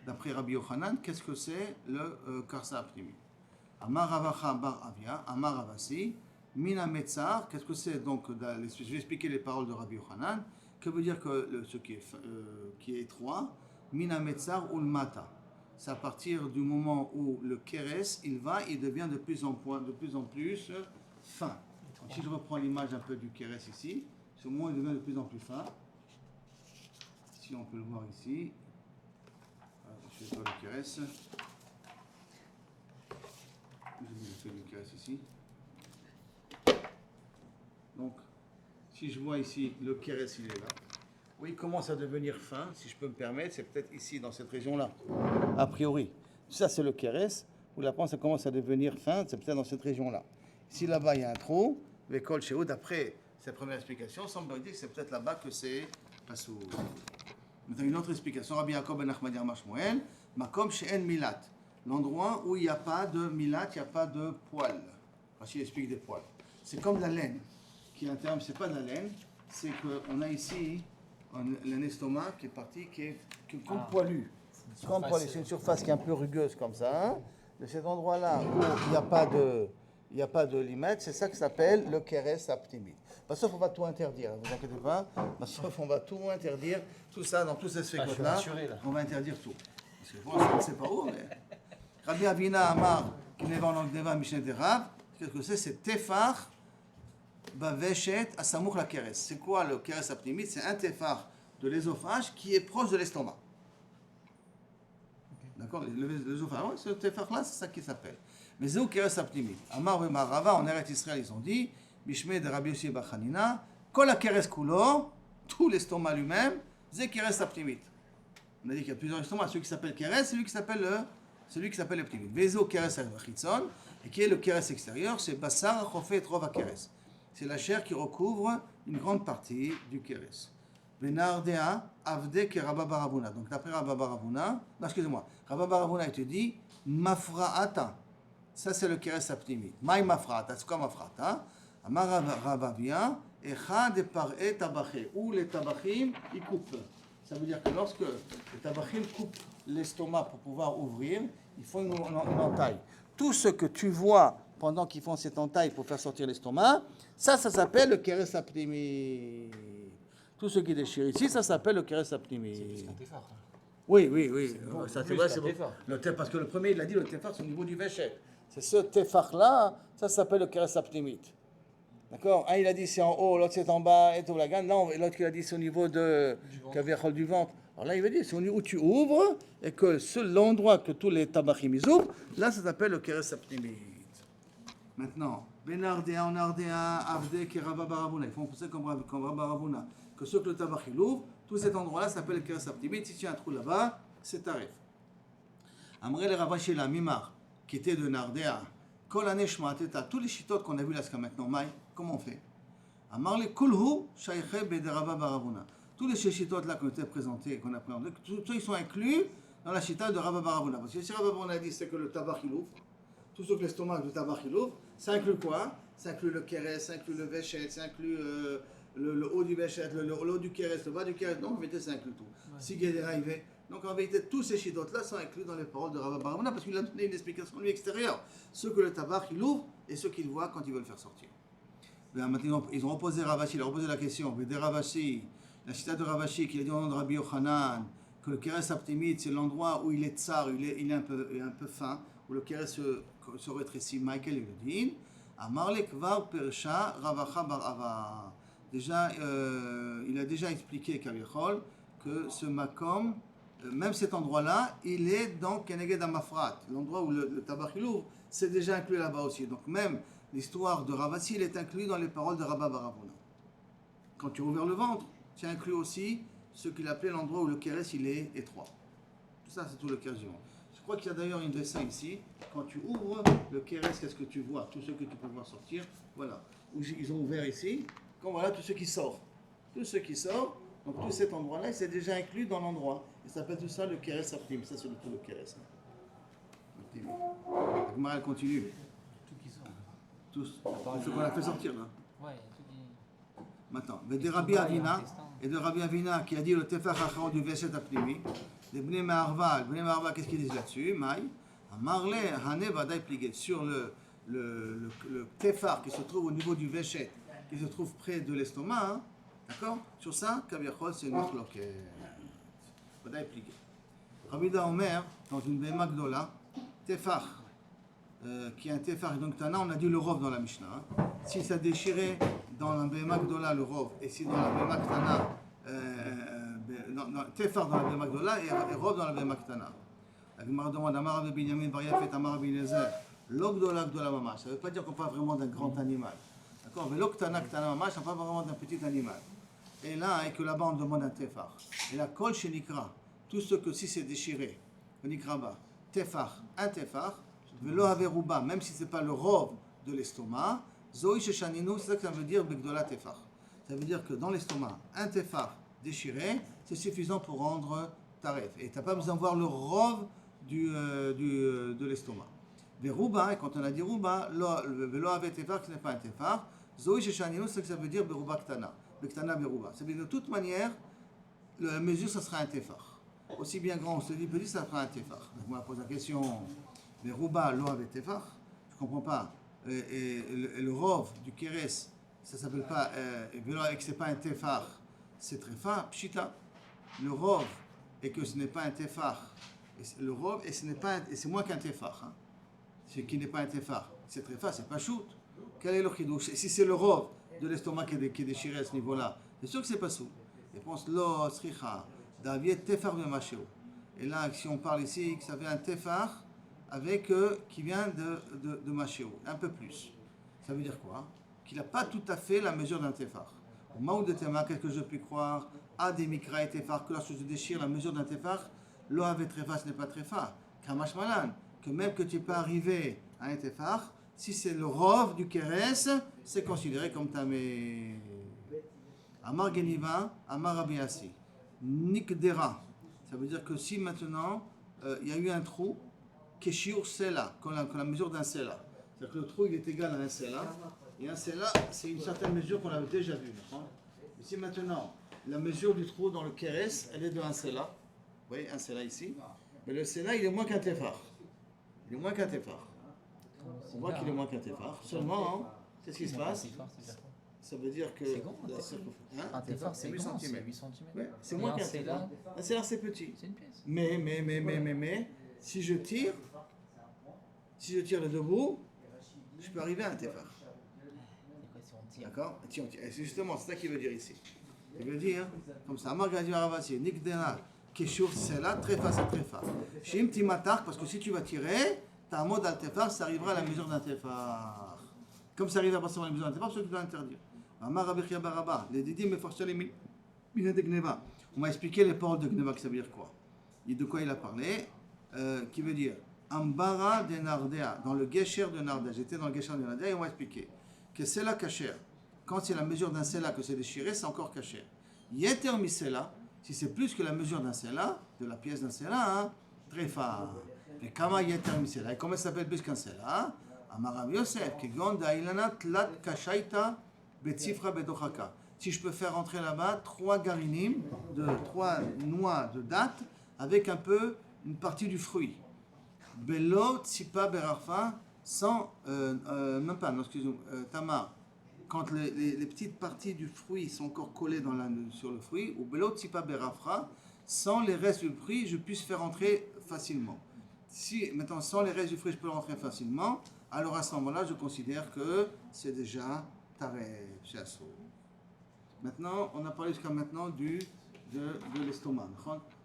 d'après Rabbi Yochanan, qu'est-ce que c'est le Karsa Aptimit. Amar Ravacha bar Avia, Amar Ravasi, Mina Metzar, qu'est-ce que c'est donc, je vais expliquer les paroles de Rabbi Yochanan. Que veut dire que ce qui est étroit, mina metzar ou le mata. C'est à partir du moment où le keres, il devient de plus en plus fin. Donc, si je reprends l'image un peu du keres ici, ce moment il devient de plus en plus fin. Si on peut le voir ici, je fais le keres. Je fais le keres ici. Donc si je vois ici, le keres, il est là. Oui, il commence à devenir fin, si je peux me permettre, c'est peut-être ici, dans cette région-là, a priori. Ça, c'est le keres, où la panse commence à devenir fin, c'est peut-être dans cette région-là. Si là-bas, il y a un trou, l'école chez eux, d'après cette première explication, semble dire que c'est peut-être là-bas que c'est Passou. Maintenant, une autre explication, Rabbi Yaakov ben Achmad Yar Mashmuel, Makom she'en milat, l'endroit où il n'y a pas de milat, il n'y a pas de poils. Rachid explique des poils. C'est comme la laine. Qui est un terme, c'est pas de la laine, c'est qu'on a ici un estomac qui est parti, qui est comme poilu. Comme poilu. C'est une surface qui est un peu rugueuse comme ça. De cet endroit-là où il n'y a pas de limite, c'est ça qui s'appelle le keres aptimit. Sauf on va tout interdire, ne vous inquiétez pas. Sauf on va tout interdire, tout ça, dans tous ces sphécotes-là, on va interdire tout. Parce que pour l'instant, on ne sait pas où, mais... Rabbi Avina Amar, qui n'est pas en langue d'Eva, Mishneh de Rav, qu'est-ce que c'est tefar Baveshet Asamour la keres. C'est quoi le keres aptimit? C'est un tefar de l'ésophage qui est proche de l'estomac. D'accord? L'ésophage, ce tefar-là, c'est ça qui s'appelle. Mais c'est où keres aptimit? Amar et Marava, en Eretz Israël, ils ont dit, Bishmei de Rabbi Yossi Bachanina, Kol la keres kulo, tout l'estomac lui-même, c'est keres aptimit. On a dit qu'il y a plusieurs estomacs, celui qui s'appelle keres, celui qui s'appelle l'aptimit. Vezo keres achitzon, et qui est le keres extérieur, c'est Basar Chofet Rova keres. C'est la chair qui recouvre une grande partie du keres. Benardea avde ke Rabba bar Avuna. Donc d'après Rabba bar Avuna, non excusez-moi, Rabba bar Avuna il te dit mafraata. Ça c'est le keres aptimit. Maï mafraata, c'est quoi mafraata? Amar Rabba via echad par'e tabaché. Où les tabachim ils coupent. Ça veut dire que lorsque les tabachim coupent l'estomac pour pouvoir ouvrir, il faut une entaille. Tout ce que tu vois pendant qu'ils font cette entaille pour faire sortir l'estomac, ça s'appelle le keres aptimit. Tout ce qui déchire ici, ça s'appelle le keres aptimit. C'est plus qu'un tefar. Oui. Ça, c'est vrai, c'est bon. Parce que le premier, il a dit le tefar, c'est au niveau du veshet. C'est ce tefar-là, ça s'appelle le keres aptimit. D'accord? Un, il a dit c'est en haut, l'autre c'est en bas, et tout la gamme. Là, l'autre, il a dit c'est au niveau du ventre. Alors là, il veut dire c'est au niveau où tu ouvres, et que l'endroit que tous les tabachim ils ouvrent, là, ça s'appelle le keres aptimit. Maintenant, Benardea, Onardea, Avde, Keraba Baravuna. Ils font pousser comme Rabba Baravuna. Que ce que le tabac il ouvre, tout cet endroit-là s'appelle le keres aptimit. Si tu as un trou là-bas, c'est tarif. Amré le Ravashi la Mimar, qui était de Nardea, Kol Aneshma Teta, tous les chitotes qu'on a vus là jusqu'à maintenant, Maï, comment on fait? Amar le Kulhu, Shaykhe Bede Rabba Baravuna. Tous les chitotes là qui ont été présentés, qu'on a présentés, tous ils sont inclus dans la chita de Rabba Baravuna. Parce que si Rabba Baravuna a dit c'est que le tabac il ouvre, tout ce que l'estomac du tabac il ouvre, ça inclut quoi? Ça inclut le keres, ça inclut le veshet, ça inclut le haut du veshet, le haut du keres, le bas du keres, donc ça inclut tout. Si il est arrivé, Donc en vérité, tous ces chidotes-là sont inclus dans les paroles de Rabba bar Ravuna parce qu'il a donné une explication lui extérieure. Ceux que le tabac il ouvre et ceux qu'il voit quand il veut le faire sortir. Ben, maintenant, ils ont opposé Ravashi, il a reposé la question. Mais des Ravashi, la cita de Ravashi qui a dit au nom de Rabbi Yochanan que le keres aptimide c'est l'endroit où il est tsar, il est un peu fin, où le keres se rétrécit. Michael il le dit. Amarle kvar persha Ravacha bar Ava. Déjà, il a déjà expliqué Kavichol que ce makom, même cet endroit-là, il est dans Keneged Amafrat, l'endroit où le tabac il ouvre, c'est déjà inclus là-bas aussi. Donc même l'histoire de Ravasi, il est inclus dans les paroles de Rabba bar Ravuna. Quand tu ouvres le ventre, tu inclus aussi ce qu'il appelait l'endroit où le keres il est étroit. Tout ça, c'est tout le keres du ventre. Je crois qu'il y a d'ailleurs un dessin ici. Quand tu ouvres le keres, qu'est-ce que tu vois? Tout ce que tu peux voir sortir, voilà. Où ils ont ouvert ici, quand voilà tout ce qui sort. Tout ce qui sort, donc tout cet endroit-là, c'est déjà inclus dans l'endroit. Et ça s'appelle tout ça le keres aptim. Ça, c'est tout le keres. La Gemara, elle continue. Tout qui sort. Tous. Ce qu'on a fait sortir là. Ouais, tout qui. Maintenant, de Rabbi Avina, et de Rabbi Avina qui a dit le tefach achron du Veshet Apnimi, de Bnei Ma'arva, qu'est-ce qu'ils disent là-dessus? Maï, Marle, Hane, Vadaï Pligé, sur le tefach qui se trouve au niveau du Veshet, qui se trouve près de l'estomac, hein, d'accord? Sur ça, Kaviachol, c'est notre loquet. Vadaï Pligé. Rabbi Da Omer, dans une Bema Gdola, tefach, qui est un tefach, donc Tana, on a dit le rov dans la Mishnah. Hein. Si ça déchirait dans la Bema Gdola le rov, et si dans la Bema Tana, tefach dans la Bema Gdola et rov dans la Bema Tana. La Gemara demande Amar Rabbi Binyamin Bar Yafet Amar Rabbi Eliezer, lo Gdola Gdola Mamash. Ça ne veut pas dire qu'on parle vraiment d'un grand animal. D'accord? Mais lo Ktana Ktana Mamash, on parle vraiment d'un petit animal. Et là, et que là-bas on demande un tefach. Et la kol shenikra, tout ce que si c'est déchiré, on nikra ba, tefach, un tefach, velo averuba, même si c'est pas le rov de l'estomac, zoi sheshaninu, c'est ça que ça veut dire begdola tefach. Ça veut dire que dans l'estomac, un tefach déchiré, c'est suffisant pour rendre taref. Et tu n'as pas besoin de voir le rov de l'estomac. Veruba, et quand on a dit ruba, velo ave tefach, ce n'est pas un tefach, zoi sheshaninu, c'est ça que ça veut dire beruba ktana. Bektana beruba. C'est de toute manière, la mesure, ça sera un tefach. Aussi bien grand, on se dit petit, ça sera un tefach. Donc on va poser la question, mais Rouba, l'eau avec tefach, je ne comprends pas. Et le rov du keres, ça ne s'appelle pas, et que ce n'est pas un tefach, c'est trefa, pshita. Le rov, et que ce n'est pas un tefach, le rov, et c'est moins qu'un tefach. Hein. Ce qui n'est pas un tefach, c'est trefa, c'est pas shoot. Quel est le chidouche? Si c'est le rov de l'estomac qui est déchiré à ce niveau-là, c'est sûr que c'est pas sous. Réponse lo sricha. Davier tefar de machéo. Et là, si on parle ici, que ça fait un tefar avec qui vient de machéo, un peu plus. Ça veut dire quoi? Qu'il n'a pas tout à fait la mesure d'un tefar. Au maou de tema, qu'est-ce que je peux croire? A des mikra et tefar, que lorsque je déchire la mesure d'un tefar, l'eau avec tefar, ce n'est pas tefar. Kamash malan, que même que tu n'es pas arrivé à un tefar, si c'est le rov du keres, c'est considéré comme tamé. Amar Geniva, Amar Rabiasi. Nikdera, ça veut dire que si maintenant il y a eu un trou, Keshiur Sela, comme la mesure d'un Sela. C'est-à-dire que le trou il est égal à un Sela, et un Sela c'est une certaine mesure qu'on avait déjà vue. Et si maintenant la mesure du trou dans le Keres, elle est de un Sela, vous voyez un Sela ici, mais le Sela il est moins qu'un Tefar. Il est moins qu'un Tefar. On voit qu'il est moins qu'un Tefar. Seulement, qu'est-ce qui se passe? Ça veut dire que. C'est grand, un tefar, c'est 8 grand, cm. c'est 8 cm. Ouais, c'est moins qu'un tefar. Un cela c'est petit. C'est une pièce. Mais, si je tire le debout, je peux arriver à un tefar. D'accord? C'est justement ça qu'il veut dire ici. Il veut dire, comme ça, Margadi Aravasi, Nikdena, Keshur, c'est là, Trefa, c'est Trefa. Shim Timatar, parce que si tu vas tirer, tu as un mot d'al-tefar, ça arrivera à la mesure d'un tefar. Comme ça arrive à passer à la mesure d'un tefar, c'est ce que tu dois interdire. Les didim me forcent les mines de Gneva. On m'a expliqué les paroles de Gneva, qui ça veut dire quoi? Et de quoi il a parlé? Qui veut dire Ambara de Nardea, dans le Gesher de Nardea. J'étais dans le Gesher de Nardea et on m'a expliqué que c'est la kasher. Quand c'est la mesure d'un sela que c'est déchiré, c'est encore kasher. Yeter misela, si c'est plus que la mesure d'un sela, de la pièce d'un sela, hein, très fort. Et kama yeter misela. Et comment ça s'appelle plus qu'un sela? Amarav Yosef, qui gonda dailana tlat kashaita. Si je peux faire rentrer là-bas 3 garinim, 3 noix de date avec un peu une partie du fruit. Belo tsipa berarfa, sans, même pas, non, excusez-moi, Tamar, quand les petites parties du fruit sont encore collées sur le fruit, ou belo tsipa berafra, sans les restes du fruit, je puisse faire entrer facilement. Si maintenant, sans les restes du fruit, je peux rentrer facilement, alors à ce moment-là, je considère que c'est déjà taref, c'est assaut. Maintenant, on a parlé jusqu'à maintenant de l'estomac.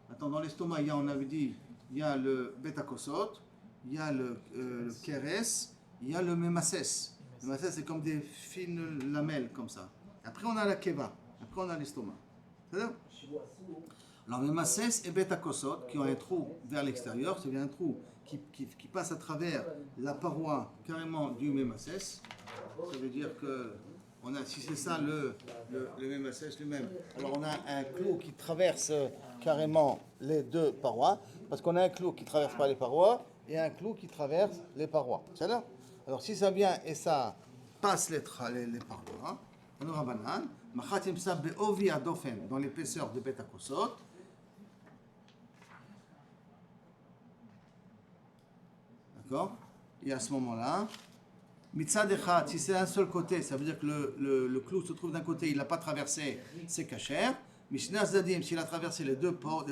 Maintenant, dans l'estomac, on avait dit, il y a le bêta-kosot, il y a le keres, il y a le mémasses. Le mémasses, c'est comme des fines lamelles, comme ça. Après, on a la keva. Après, on a l'estomac. C'est-à-dire, alors, mémasses et bêta-kosot, qui ont un trou vers l'extérieur, c'est bien un trou qui passe à travers la paroi carrément du mémasses. Ça veut dire que si c'est ça le mémasses lui-même, alors on a un clou qui traverse carrément les deux parois, parce qu'on a un clou qui ne traverse pas les parois et un clou qui traverse les parois. C'est là. Alors si ça vient et ça passe les parois, on aura banane, machatim sa beovi adofen, dans l'épaisseur de bêta-kosot. D'accord. Et à ce moment-là, mitzad echad, si c'est un seul côté, ça veut dire que le clou se trouve d'un côté, il n'a pas traversé, c'est kasher. Mishna zadim, s'il a traversé les deux pots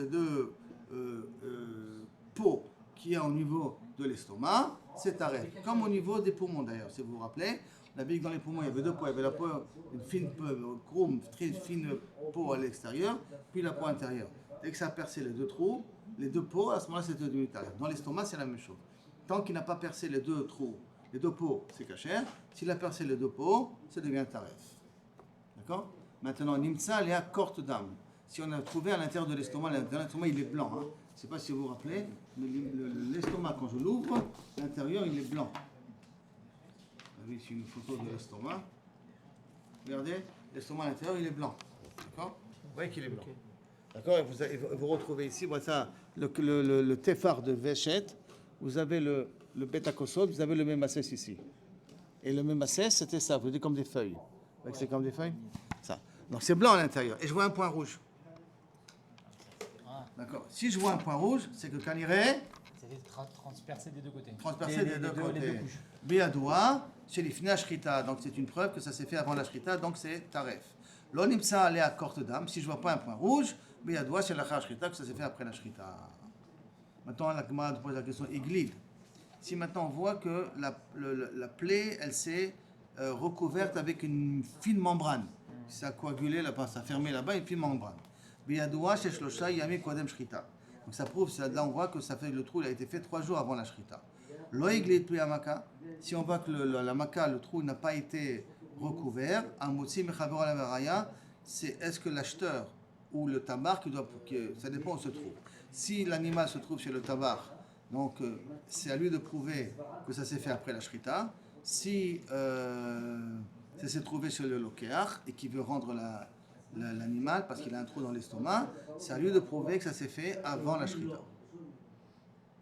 qui est au niveau de l'estomac, c'est taref. Comme au niveau des poumons d'ailleurs, si vous vous rappelez. On a vu que dans les poumons, il y avait deux pots. Il y avait la peau, une fine très fine peau à l'extérieur, puis la peau intérieure. Dès que ça a percé les deux trous, les deux pots, à ce moment-là, c'est devenu taref. Dans l'estomac, c'est la même chose. Tant qu'il n'a pas percé les deux trous, les deux pots, c'est kasher. S'il a percé les deux pots, ça devient taref. D'accord? Maintenant, nimtsa léa korte d'âme. Si on a trouvé à l'intérieur de l'estomac, il est blanc. Hein. Je ne sais pas si vous vous rappelez, mais l'estomac, quand je l'ouvre, l'intérieur, il est blanc. Vous avez ici une photo de l'estomac. Regardez, l'estomac à l'intérieur, il est blanc. D'accord? Vous voyez qu'il est blanc. D'accord? Et vous retrouvez ici, voilà, le téphar de Véchet. Vous avez le bêta-kosot, vous avez le mémasses ici. Et le mémasses, c'était ça, vous voyez, comme des feuilles. Vous voyez que c'est comme des feuilles? Ça. Donc c'est blanc à l'intérieur. Et je vois un point rouge. D'accord. Si je vois un point rouge, c'est que Kaniré. C'est transpercé des deux côtés. Transpercé des deux côtés. Les deux couches. Béadoua, chez les Fina Shrita. Donc c'est une preuve que ça s'est fait avant la Shrita, donc c'est Taref. L'onimsa allait à corte d'âme. Si je ne vois pas un point rouge, Béadoua, c'est la Shrita, que ça s'est fait après la Shrita. Maintenant, la Gemara pose la question Iglid. Si maintenant on voit que la plaie, elle s'est recouverte avec une fine membrane. Ça a coagulé là-bas, ça a fermé là-bas une fine membrane. Biyadoua chez Shlosha Yami Kodem Shrita. Donc ça prouve, là on voit que ça fait, le trou il a été fait 3 jours avant la Shrita. Loïglid Puyamaka, si on voit que la maka, le trou n'a pas été recouvert, Amotsi Mechaber al Avaraya, c'est est-ce que l'acheteur ou le tabar ça dépend où se trouve. Si l'animal se trouve chez le tabar, donc c'est à lui de prouver que ça s'est fait après la shrita. Si ça s'est trouvé chez le lokéach et qu'il veut rendre l'animal parce qu'il a un trou dans l'estomac, c'est à lui de prouver que ça s'est fait avant la shrita.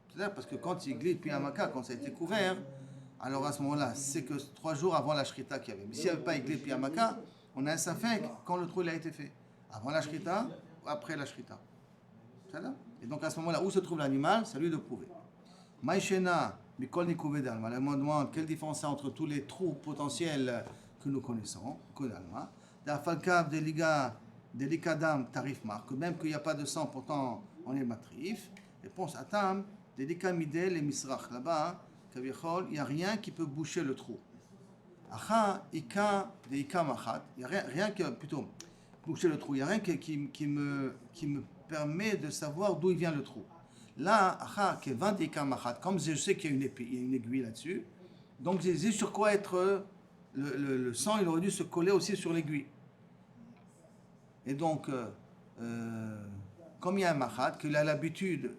C'est-à-dire parce que quand il glisse puis un maca, quand ça a été couvert, alors à ce moment-là, c'est que 3 jours avant la shrita qu'il y avait. Mais s'il n'y avait pas glisse puis un maca, on a un safek quand le trou il a été fait. Avant la shrita ou après la shrita. Et donc à ce moment-là, où se trouve l'animal, c'est à lui de prouver. Maïchena, Mikol Nikouvé d'Alma. Elle me demande quelle différence il y a entre tous les trous potentiels que nous connaissons, Kodalma. D'Afalkav, des Likadam, Tarif Mark. Même qu'il n'y a pas de sang, pourtant on est matrif. Réponse Atam, des Likamidel et Misrach. Là-bas, Kavichol, il n'y a rien qui peut boucher le trou. Acha, Ika, des Ika Machat. Il n'y a rien qui plutôt boucher le trou. Il n'y a rien qui me permet de savoir d'où il vient le trou. Là, comme je sais qu'il y a une aiguille là-dessus, donc j'ai sur quoi être le sang, il aurait dû se coller aussi sur l'aiguille. Et donc, comme il y a un machat, qu'il a l'habitude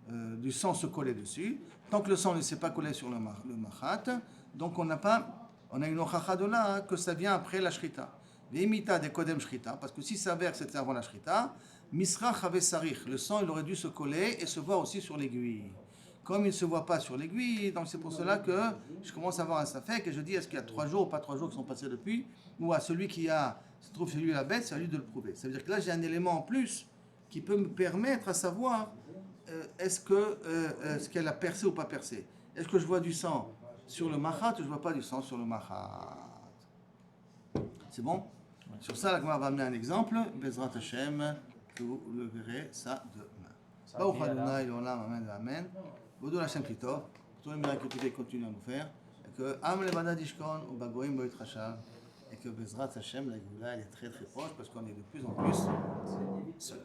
du sang se coller dessus, tant que le sang ne s'est pas collé sur le machat, donc on a une ochacha de là que ça vient après la shrita. L'imita des kodem shrita, parce que si ça verse c'était avant la shrita, misrach avait sarich, le sang il aurait dû se coller et se voir aussi sur l'aiguille. Comme il ne se voit pas sur l'aiguille, donc c'est pour cela que je commence à avoir un safek et je dis est-ce qu'il y a 3 jours ou pas 3 jours qui sont passés depuis, ou à celui qui se trouve chez lui la bête, c'est à lui de le prouver. Ça veut dire que là j'ai un élément en plus qui peut me permettre à savoir est-ce qu'elle a percé ou pas percé. Est-ce que je vois du sang sur le machat ou je ne vois pas du sang sur le machat? C'est bon? Sur ça, la Gemara va amener un exemple. Bezrat Hashem, que vous le verrez ça demain. Baruch Adonai, l'olam, amen, amen. Bodou Hashem Kitov. Pour tous les miracles que tu continues à nous faire. Et que Am Levada Dishkon ou Bagoim Boit Rachal. Et que Bezrat Hashem, la Géoula, elle est très très proche parce qu'on est de plus en plus seuls.